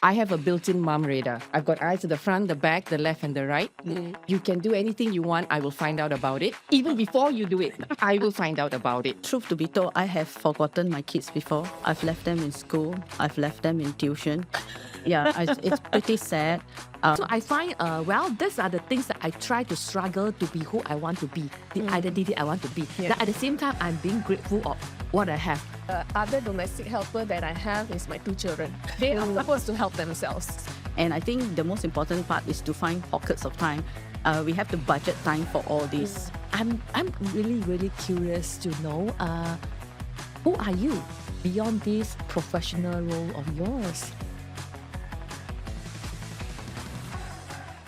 I have a built-in mom radar. I've got eyes at the front, the back, the left, and the right. You can do anything you want. I will find out about it. Even before you do it, I will find out about it. Truth to be told, I have forgotten my kids before. I've left them in school. I've left them in tuition. Yeah, it's pretty sad. So I find, these are the things that I try to struggle to be who I want to be, the identity I want to be. Yeah. That at the same time, I'm being grateful of what I have. Other domestic helper that I have is my 2 children. They are supposed to help themselves. And I think the most important part is to find pockets of time. We have to budget time for all this. I'm really curious to know, who are you beyond this professional role of yours?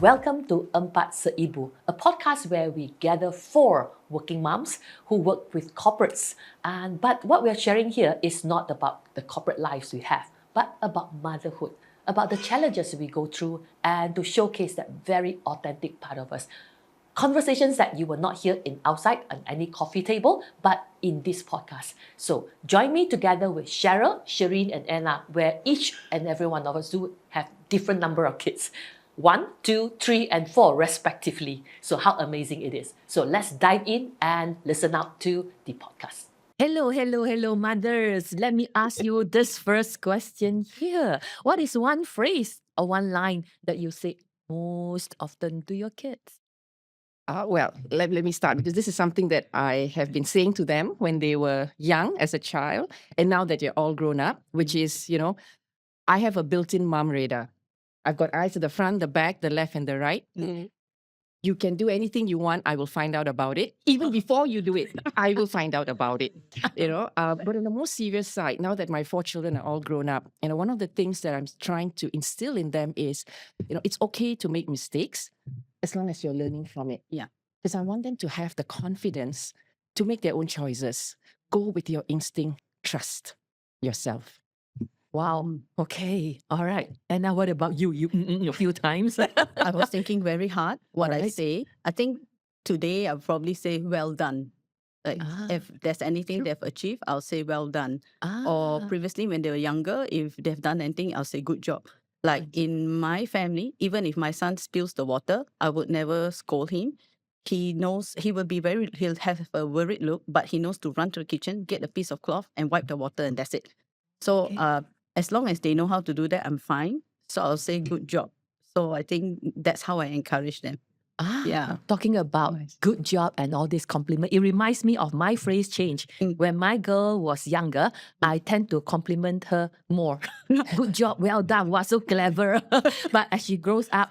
Welcome to Se-Ibu, a podcast where we gather 4 working moms who work with corporates. But what we are sharing here is not about the corporate lives we have, but about motherhood, about the challenges we go through, and to showcase that very authentic part of us. Conversations that you will not hear outside on any coffee table, but in this podcast. So join me together with Cheryl, Shireen, and Anna, where each and every one of us do have different number of kids. 1, 2, 3, and 4 respectively. So how amazing it is. So let's dive in and listen out to the podcast. Hello, mothers. Let me ask you this first question here. What is one phrase or one line that you say most often to your kids? Let me start, because this is something that I have been saying to them when they were young as a child, and now that they're all grown up, which is, I have a built-in mom radar. I've got eyes at the front, the back, the left, and the right. You can do anything you want. I will find out about it. Even before you do it, I will find out about it. But on the more serious side, now that my 4 children are all grown up, one of the things that I'm trying to instill in them is, it's okay to make mistakes as long as you're learning from it. Yeah. Because I want them to have the confidence to make their own choices. Go with your instinct. Trust yourself. Wow. Okay. All right. And now what about you? You a few times. I was thinking very hard what I Alright. say. I think today I'll probably say well done. Like if there's anything they've achieved, I'll say well done. Or previously when they were younger, if they've done anything, I'll say good job. Like in my family, even if my son spills the water, I would never scold him. He knows he'll have a worried look, but he knows to run to the kitchen, get a piece of cloth and wipe the water, and that's it. So as long as they know how to do that, I'm fine. So I'll say good job. So I think that's how I encourage them. Yeah. Talking about good job and all this compliment, it reminds me of my phrase change. When my girl was younger, I tend to compliment her more. Good job, well done, wow, so clever. But as she grows up,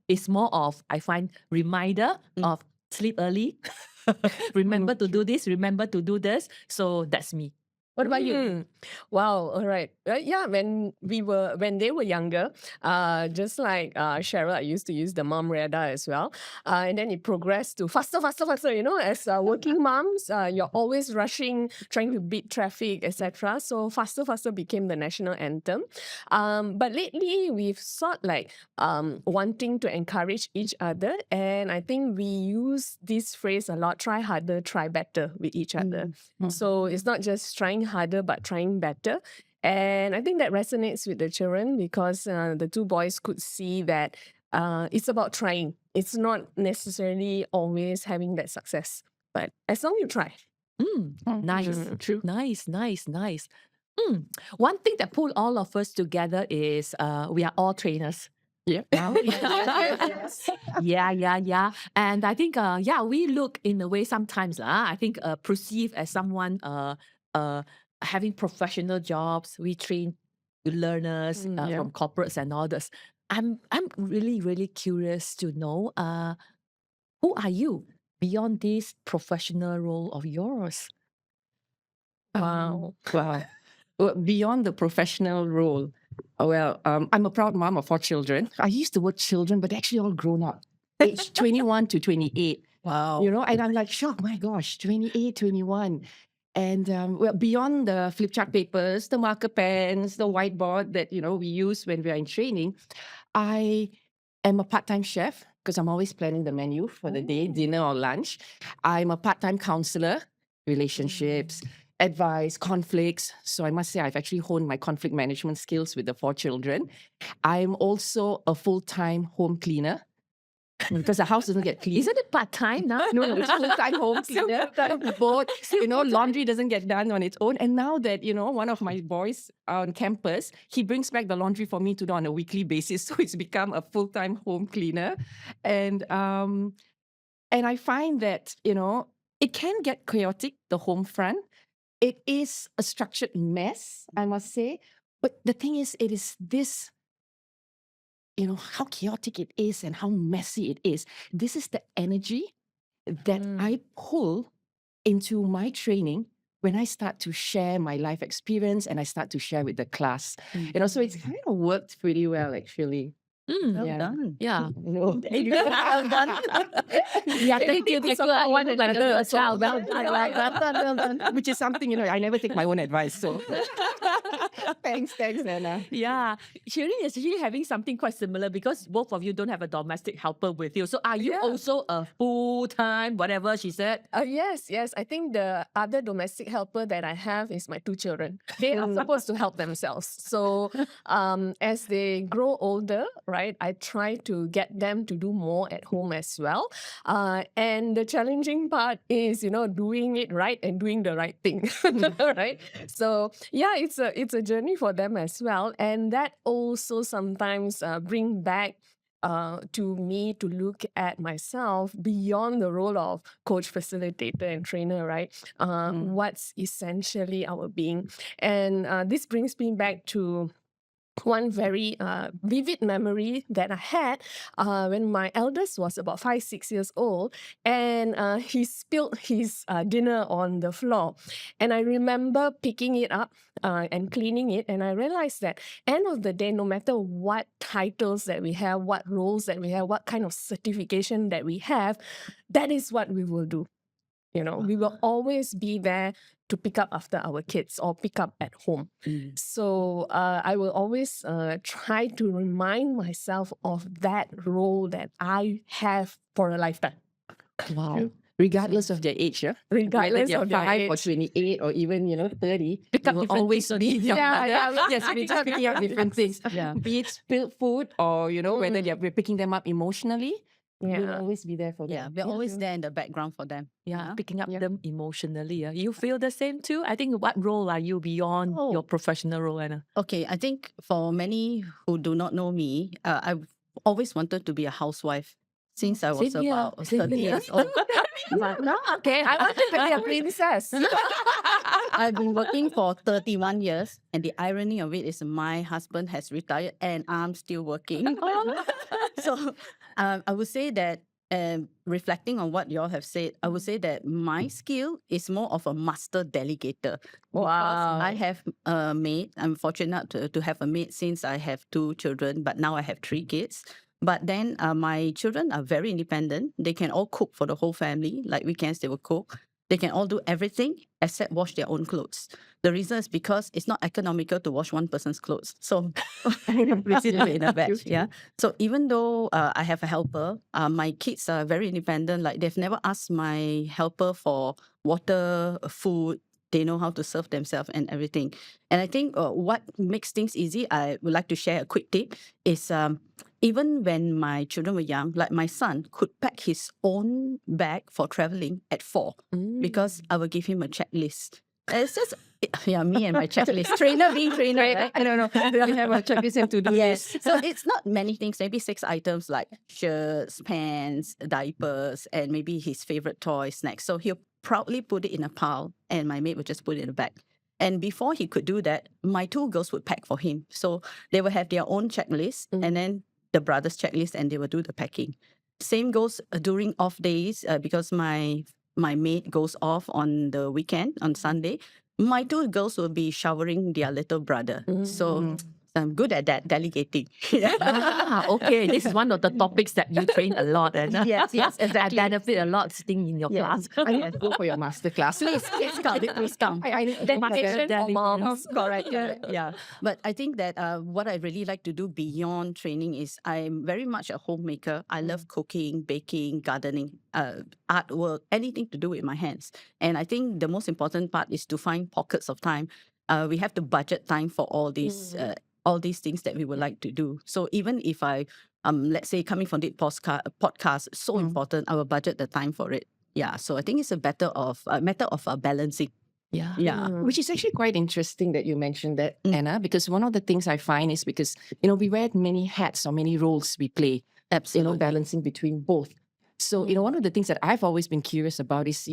it's more of, I find, reminder of sleep early. Remember to do this, remember to do this. So that's me. What about you? Wow, all right. When they were younger, just like Cheryl, I used to use the mom radar as well. And then it progressed to faster. As working moms, you're always rushing, trying to beat traffic, etc. So faster became the national anthem. But lately, we've sort wanting to encourage each other. And I think we use this phrase a lot, try harder, try better with each other. So it's not just trying harder, but trying better. And I think that resonates with the children because the 2 boys could see that it's about trying. It's not necessarily always having that success, but as long as you try. Nice. True. Nice. One thing that pulled all of us together is we are all trainers. Yeah. Yeah. And I think, we look in a way sometimes, I think, perceived as someone having professional jobs. We train learners from corporates and all this. I'm really curious to know, who are you beyond this professional role of yours? Wow. Wow. Well, beyond the professional role, I'm a proud mom of 4 children. I used the word children, but they're actually all grown up, age 21 to 28. Wow. And I'm like, shocked, my gosh, 28, 21. And beyond the flip chart papers, the marker pens, the whiteboard that, we use when we are in training, I am a part-time chef because I'm always planning the menu for the day, dinner or lunch. I'm a part-time counselor, relationships, advice, conflicts. So I must say I've actually honed my conflict management skills with the 4 children. I'm also a full-time home cleaner because the house doesn't get clean. Isn't it part-time now? No, it's full-time home cleaner. Both, laundry doesn't get done on its own. And now that, one of my boys on campus, he brings back the laundry for me to do on a weekly basis. So it's become a full-time home cleaner. And I find that, it can get chaotic, the home front. It is a structured mess, I must say. But the thing is, it is this, how chaotic it is and how messy it is. This is the energy that I pull into my training when I start to share my life experience and I start to share with the class. So it's kind of worked pretty well, actually. Well Yeah. done. Yeah. Well done. Yeah, thank you. This is I want to like a child. Well done. which is something, I never take my own advice. So thanks, Anna. Yeah, Shireen is actually having something quite similar because both of you don't have a domestic helper with you. So are you also a full-time, whatever she said? Yes. I think the other domestic helper that I have is my 2 children. They are supposed to help themselves. So as they grow older, right, I try to get them to do more at home as well. And the challenging part is, doing it right and doing the right thing, right? So yeah, it's a journey for them as well. And that also sometimes bring back to me to look at myself beyond the role of coach, facilitator, and trainer, right? What's essentially our being. And this brings me back to one very vivid memory that I had when my eldest was about 5-6 years old, and he spilled his dinner on the floor. And I remember picking it up and cleaning it, and I realized that end of the day, no matter what titles that we have, what roles that we have, what kind of certification that we have, that is what we will do. We will always be there to pick up after our kids or pick up at home. So I will always try to remind myself of that role that I have for a lifetime. Wow. Regardless of their age, yeah? Regardless Whether of they're their 5 or age. 28 or even, 30, Pick up you will different always things be only. yes, we're just picking up different things. Yeah. Be it spilled food or, whether we're picking them up emotionally, we'll Yeah. always be there for them. Yeah, we're always there in the background for them. Yeah, picking up Yeah. them emotionally. You feel the same too? I think what role are you beyond Oh. your professional role, Anna? Okay, I think for many who do not know me, I've always wanted to be a housewife since I was Same here, about same 30 here. years old. But No, okay. I wanted to be a princess. I've been working for 31 years, and the irony of it is my husband has retired and I'm still working. So I would say that, reflecting on what you all have said, I would say that my skill is more of a master delegator. Wow. I have a maid. I'm fortunate to have a maid since I have 2 children, but now I have 3 kids. But then my children are very independent. They can all cook for the whole family. Like weekends, they will cook. They can all do everything except wash their own clothes. The reason is because it's not economical to wash one person's clothes. So we sit in a batch. Yeah. So even though I have a helper, my kids are very independent. Like they've never asked my helper for water, food. They know how to serve themselves and everything. And I think what makes things easy, I would like to share a quick tip, is even when my children were young, like my son could pack his own bag for traveling at 4 because I will give him a checklist. It's just, me and my checklist. Trainer being trainer, right? I don't know. We have a checklist have to do Yes. this. So it's not many things, maybe 6 items like shirts, pants, diapers, and maybe his favorite toy, snacks. So he'll proudly put it in a pile and my maid would just put it in a bag. And before he could do that, my 2 girls would pack for him. So they will have their own checklist and then the brother's checklist and they will do the packing. Same goes during off days because my maid goes off on the weekend, on Sunday. My 2 girls will be showering their little brother. So I'm good at that, delegating. Okay. This is one of the topics that you train a lot, and Yes, exactly. I benefit a lot sitting in your class. I need to go for your master class. Please come, please come. I need to go for Dedication that. for moms. Correct. Yeah. But I think that what I really like to do beyond training is I'm very much a homemaker. I love cooking, baking, gardening, artwork, anything to do with my hands. And I think the most important part is to find pockets of time. We have to budget time for all these things that we would like to do. So even if I let's say coming from this podcast, so important, I will budget the time for it. Yeah. So I think it's a matter of balancing. Yeah. Yeah. Which is actually quite interesting that you mentioned that, Anna, because one of the things I find is because, we wear many hats or many roles we play, Absolutely. balancing between both. So, one of the things that I've always been curious about is,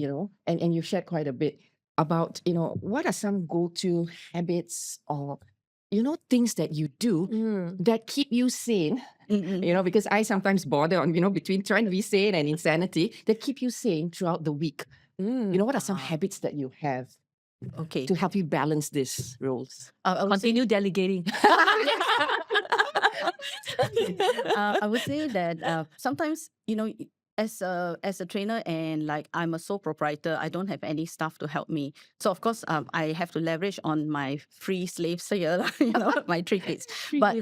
and you shared quite a bit about, what are some go-to habits or, things that you do that keep you sane, because I sometimes bother on, between trying to be sane and insanity, that keep you sane throughout the week. What are some habits that you have Okay. to help you balance these roles? I would say, Continue delegating. I would say that sometimes, as a trainer and like I'm a sole proprietor, I don't have any staff to help me. So of course, I have to leverage on my free slaves here, my 3 kids. But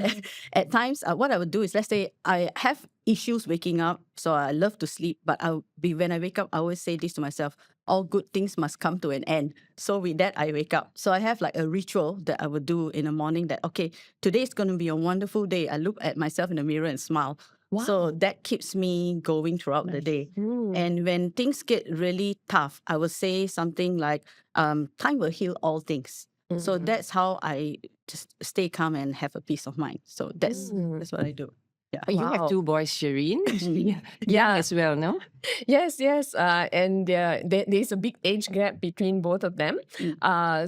at times, what I would do is, let's say I have issues waking up, so I love to sleep. But when I wake up, I always say this to myself: all good things must come to an end. So with that, I wake up. So I have like a ritual that I would do in the morning. That okay, today is going to be a wonderful day. I look at myself in the mirror and smile. Wow. So that keeps me going throughout the day. And when things get really tough, I will say something like, time will heal all things. So that's how I just stay calm and have a peace of mind. So that's what I do. Yeah. You have Wow. 2 boys, Shireen. Mhm. Yeah, as well, no? Yes. And there's a big age gap between both of them.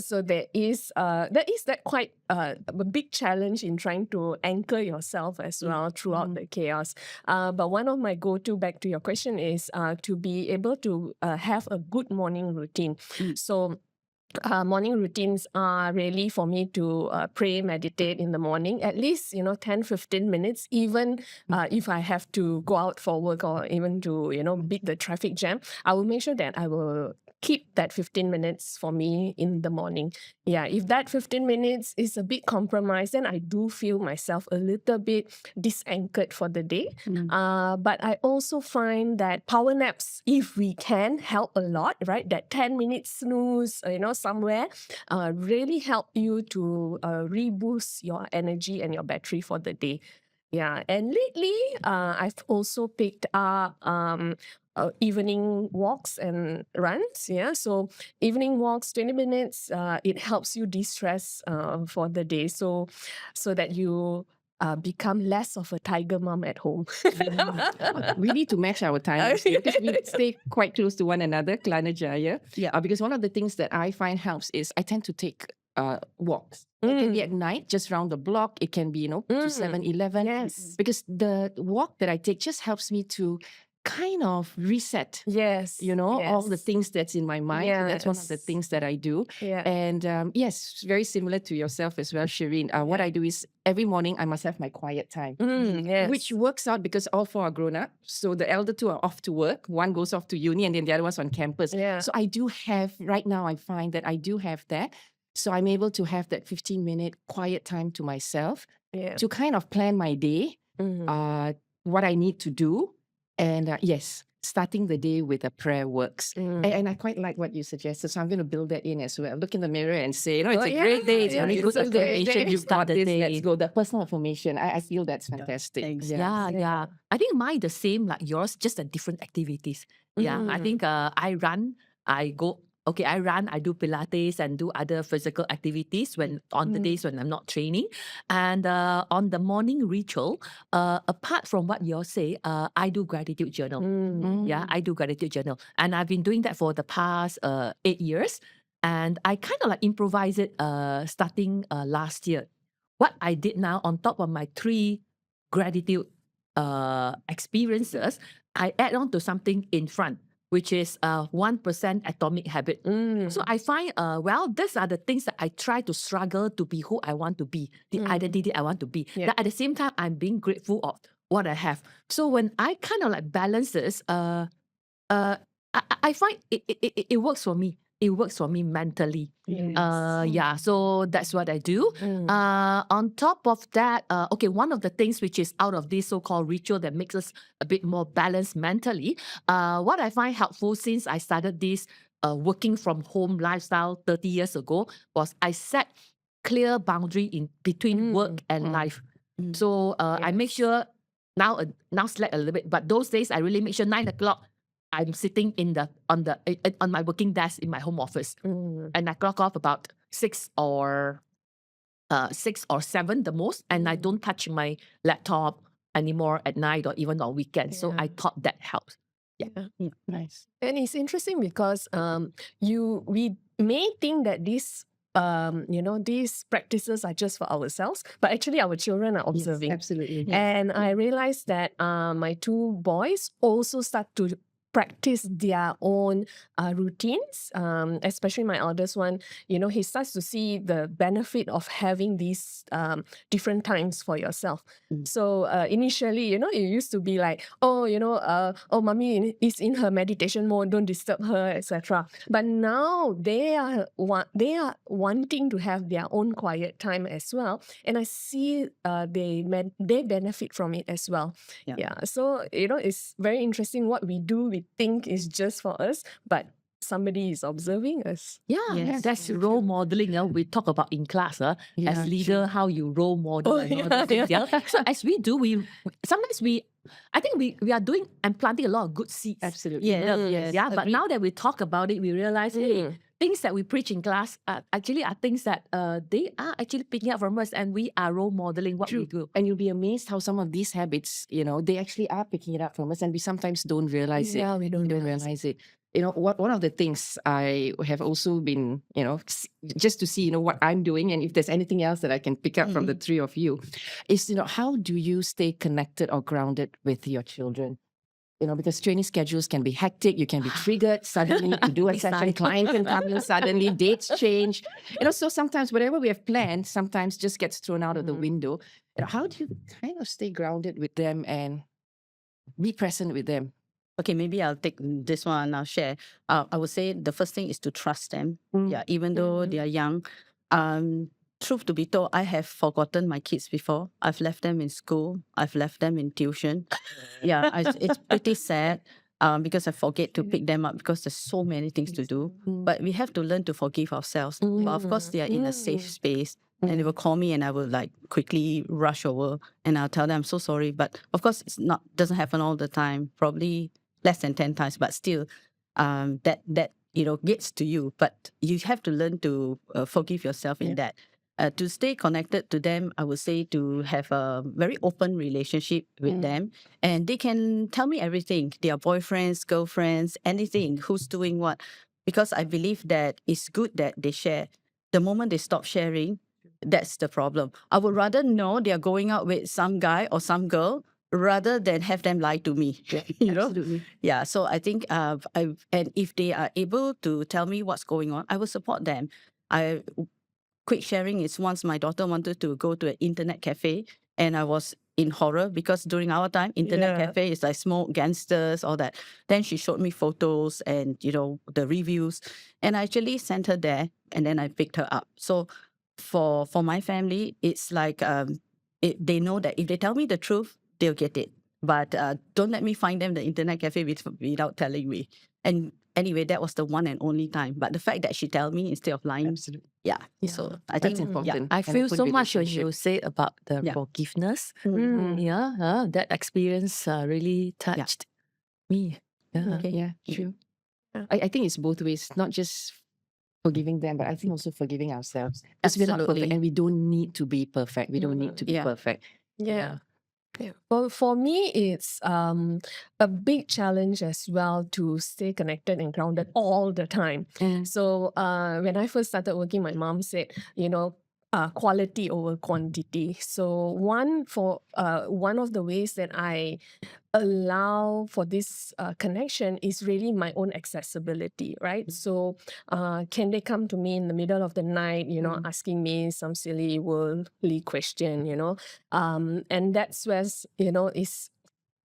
So there is that quite a big challenge in trying to anchor yourself as well throughout the chaos. But one of my go-to, back to your question, is to be able to have a good morning routine. So morning routines are really for me to pray, meditate in the morning, at least 10-15 minutes, even if I have to go out for work or even to beat the traffic jam. I will make sure that I will keep that 15 minutes for me in the morning. Yeah, if that 15 minutes is a bit compromised, then I do feel myself a little bit disanchored for the day. But I also find that power naps, if we can, help a lot, right? That 10-minute snooze, somewhere, really help you to reboost your energy and your battery for the day. Yeah, and lately, I've also picked up evening walks and runs. Yeah, so evening walks, 20 minutes, it helps you de-stress for the day, so that you become less of a tiger mom at home. We need to match our times because we stay quite close to one another, Klana Jaya. Yeah. Because one of the things that I find helps is I tend to take walks. It can be at night, just round the block. It can be, to 7-Eleven. Yes. Because the walk that I take just helps me to kind of reset, Yes. all the things that's in my mind. So that's one of the Yes. things that I do. Yeah. And yes, very similar to yourself as well, Shireen. What I do is every morning I must have my quiet time. Yes. Which works out because all 4 are grown up. So the elder 2 are off to work. One goes off to uni and then the other one's on campus. Yeah. So I do have, right now I find that I do have that. So I'm able to have that 15-minute quiet time to myself Yeah. to kind of plan my day, what I need to do. And yes, starting the day with a prayer works. And I quite like what you suggested. So I'm going to build that in as well. Look in the mirror and say, it's a great day. It's a very good it's a great affirmation. day. You've Start got the this. Let's day. go. The personal affirmation. I feel that's fantastic. Thanks. Yeah. I think mine the same like yours, just a different activities. Yeah, I think I run, I run, I do Pilates and do other physical activities when on the days when I'm not training. And on the morning ritual, apart from what you all say, I do gratitude journal. Yeah, I do gratitude journal. And I've been doing that for the past 8 years. And I kind of like improvise it starting last year. What I did now on top of my 3 gratitude experiences, I add on to something in front. which is 1% atomic habit. So I find, these are the things that I try to struggle to be who I want to be, the identity I want to be. Yeah. That at the same time, I'm being grateful of what I have. So when I kind of like balance this, I find it works for me. It works for me mentally. So that's what I do. On top of that, one of the things which is out of this so-called ritual that makes us a bit more balanced mentally, what I find helpful since I started this working from home lifestyle 30 years ago was I set clear boundary in between work and life. So I make sure now slack a little bit, but those days I really make sure 9 o'clock I'm sitting on my working desk in my home office, and I clock off about 6 or 7 the most, and I don't touch my laptop anymore at night or even on weekends. So I thought that helps. Nice. And it's interesting because we may think that these these practices are just for ourselves, but actually our children are observing. Yes, absolutely. And I realized that my 2 boys also start to practice their own routines, especially my eldest one. He starts to see the benefit of having these different times for yourself. So initially, it used to be like, mommy is in her meditation mode, don't disturb her, etc. But now they are wanting to have their own quiet time as well, and I see they benefit from it as well. So it's very interesting what we do. We think is just for us, but somebody is observing us. That's role modeling. We talk about in class as leader, how you role model and all those things. So as we do, sometimes I think we are doing and planting a lot of good seeds. Absolutely. Yes. But now that we talk about it, we realize, hey, things that we preach in class actually are things that they are actually picking up from us, and we are role modeling what we do. And you'll be amazed how some of these habits, they actually are picking it up from us, and we sometimes don't realize it. Yeah, we don't realize it. One of the things I have also been, just to see, what I'm doing, and if there's anything else that I can pick up from the 3 of you, is, how do you stay connected or grounded with your children? Because training schedules can be hectic. You can be triggered suddenly to do a session. Clients can come in suddenly. Dates change. So sometimes whatever we have planned sometimes just gets thrown out of the window. How do you kind of stay grounded with them and be present with them? Okay, maybe I'll take this one and I'll share. I would say the first thing is to trust them. Even though they are young. Truth to be told, I have forgotten my kids before. I've left them in school. I've left them in tuition. It's pretty sad because I forget to pick them up because there's so many things to do. But we have to learn to forgive ourselves. But of course, they are in a safe space. And they will call me and I will quickly rush over and I'll tell them, I'm so sorry. But of course, doesn't happen all the time. Probably less than 10 times. But still, that gets to you. But you have to learn to forgive yourself in that. To stay connected to them, I would say to have a very open relationship with them. And they can tell me everything, their boyfriends, girlfriends, anything, who's doing what. Because I believe that it's good that they share. The moment they stop sharing, that's the problem. I would rather know they're going out with some guy or some girl rather than have them lie to me. Absolutely. So I think, and if they are able to tell me what's going on, I will support them. Quick sharing is once my daughter wanted to go to an internet cafe and I was in horror because during our time, internet cafe is like smoke, gangsters, all that. Then she showed me photos and, the reviews, and I actually sent her there and then I picked her up. So for my family, it's like they know that if they tell me the truth, they'll get it. But don't let me find them the internet cafe without telling me. And anyway, that was the one and only time. But the fact that she told me instead of lying, Absolutely. so I That's think important. I An feel open so much when relationship. you say about the forgiveness. That experience really touched me. True. I think it's both ways, not just forgiving them, but I think also forgiving ourselves. Because we're not perfect Absolutely. and we don't need to be perfect. We don't need to be perfect. Well, for me, it's a big challenge as well to stay connected and grounded all the time. So when I first started working, my mom said, quality over quantity. So one of the ways that I allow for this connection is really my own accessibility, right? So can they come to me in the middle of the night, asking me some silly worldly question, and that's where, is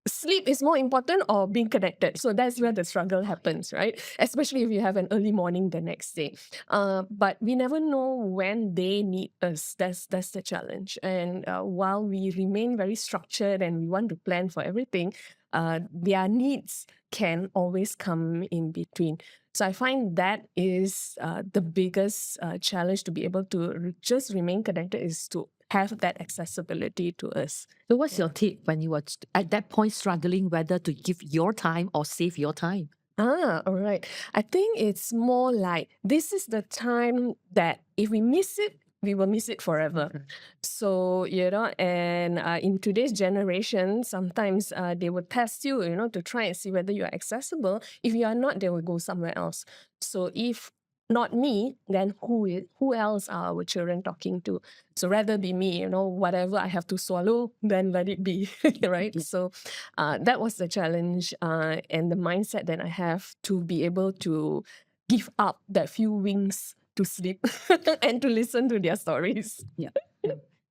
sleep is more important or being connected. So that's where the struggle happens, right? Especially if you have an early morning the next day. But we never know when they need us. That's the challenge. And while we remain very structured and we want to plan for everything, their needs can always come in between. So I find that is the biggest challenge to be able to just remain connected, is to have that accessibility to us. So what's your tip when you were at that point struggling whether to give your time or save your time? All right. I think it's more like this is the time that if we miss it, we will miss it forever. So, and in today's generation, sometimes they will test you, to try and see whether you are accessible. If you are not, they will go somewhere else. So if not me, then who else are our children talking to? So rather be me, whatever I have to swallow, then let it be, right? So that was the challenge and the mindset that I have to be able to give up that few wings to sleep and to listen to their stories. Yeah.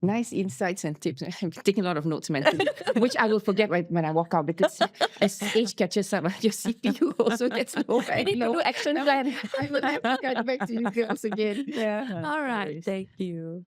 Nice insights and tips. I'm taking a lot of notes mentally, which I will forget when I walk out, because as age catches up, your CPU also gets low. I need to do action plan. I will have to get back to you girls again. All right. Thank you.